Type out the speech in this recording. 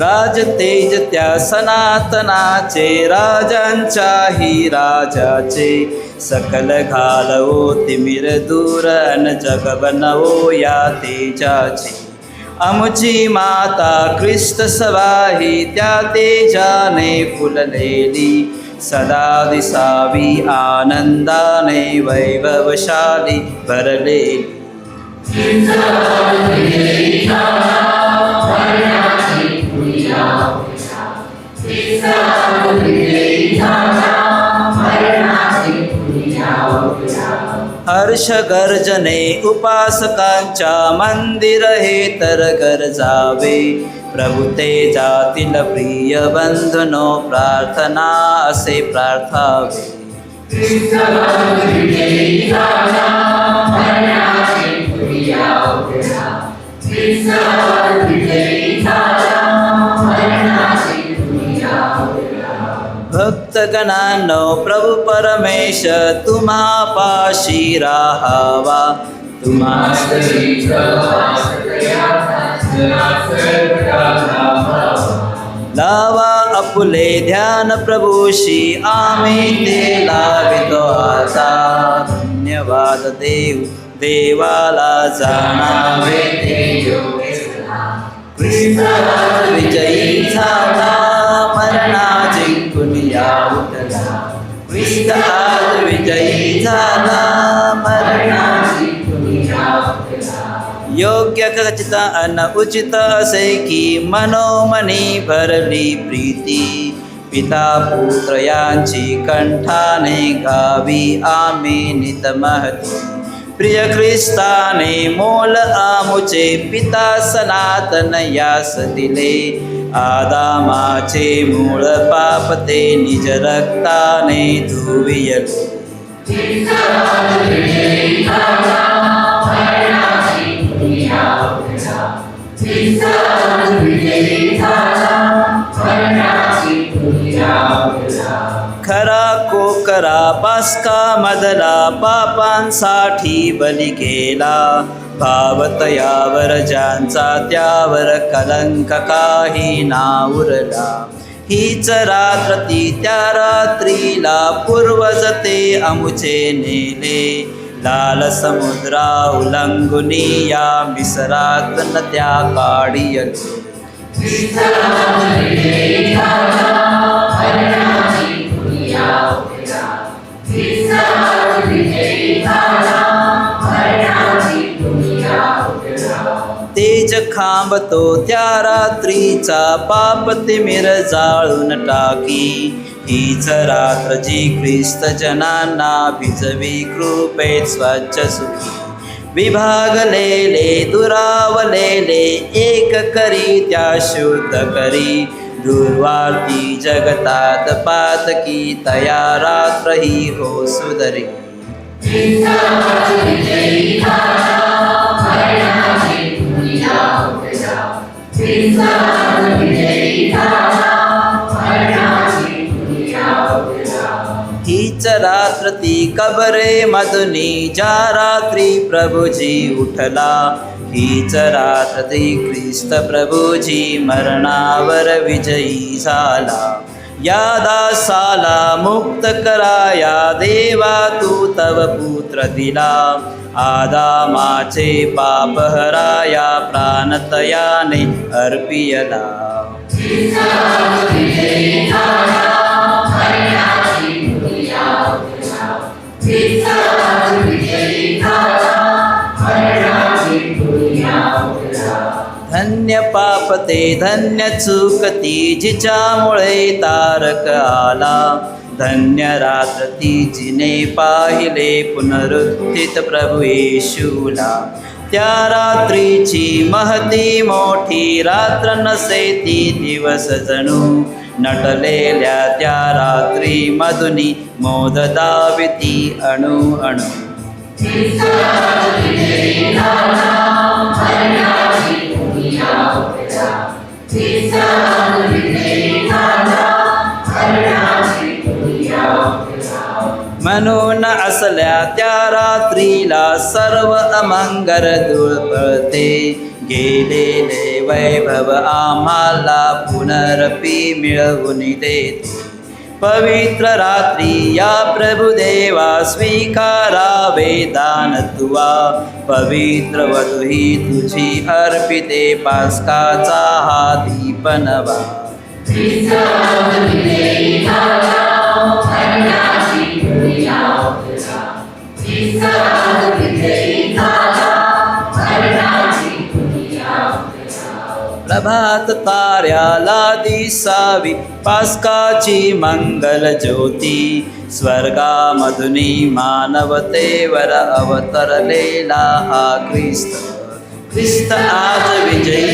राज तेज त्या सनातनाचे, राजांच्याही राजाचे, सकल घालवो तिमिर दूर अन जग बनवो या तेजाचे. आमची माता ख्रिस्त सवाही त्या तेजाने फुललेली, सदा दिसावी आनंदाने वैभवशाली भरलेली. हर्ष गर्जने उपासकांच्या, मंदिर हे तर गरजावे. प्रभु ते जातील प्रिय बंधनो, प्रार्थना असे प्रार्थावे. भक्तगणांनो प्रभु परमेश तुम्हा पाशी राहावा. तुम्हा लावा आपुले ध्यान प्रभूशी, आम्ही ते लावितो आता. धन्यवाद देव देवाला जाणावे ते योग्य. विजयी झाला मरणा जिंकून या उठला. ख्रिस्त आज विजयी झाला मरणा जिंकून या उठला. योग्य खचित अन उचित असे की मनोमनी भरली प्रीती. पिता पुत्र यांची कंठाने गावी आम्ही नित महती. प्रिय ख्रिस्ताने मोल आमुचे, पिता सनातन यास दिले. आदामाचे मूळ पाप ते निज रक्ताने धुवियले. खरा कोकरा पास्का मधला, पापांसाठी बली गेला. भाव तयावर ज्यांचा त्यावर कलंक काही ना उरला. हीच रात्र ती त्या रात्रीला, पूर्वज ते आमुचे नेले. लाल समुद्रा उल्लंघुनी या मिसरात न त्या काढियले. तेज खांबतो त्या रात्रीचा, पाप तिमिर जाळून टाकी. हीच रात्र जी ख्रिस्त जनांना भिजवी कृपेत स्वच्छ सुखी. विभागलेले दुरावलेले एक करी त्या शुद्ध करी. दुर्वार्ती जगतात पातकी, तया रात्र ही हो सुधरी. हीच रात्र ती कबरे मधुनी, ज्या रात्री प्रभुजी उठला. हीच रात्र ती ख्रिस्त प्रभुजी मरणावर विजयी झाला. या दासाला मुक्त कराया देवा तू तव पुत्र दिला. आदामाचे पाप हराया प्राणतयाने अर्पियला. आपते धन्य चूकती जिच्यामुळे तारक आला. धन्य रात्र ती जिने पाहिले पुनरुत्थित प्रभू येशूला. त्या रात्रीची महती मोठी रात्र नसे ती दिवस जणू. नटलेल्या त्या रात्री मधुनी मोद दाविती अणु अणु. म्हणून असल्या त्या रात्रीला सर्व अमंगर दूर पळते. गेलेले वैभव आम्हाला पुनरपी मिळवून देते. पवित्र रात्री या प्रभुदेवा स्वीकारावे दान तुवा. पवित्र वधू ही तुझी अर्पिते पास्काचा हा दीप नवा. प्रभात ताऱ्याला दिसावी पास्काची मंगल ज्योती. स्वर्गामधुनी मानवतेवर अवतरलेला हा ख्रिस्त. ख्रिस्त आज विजयी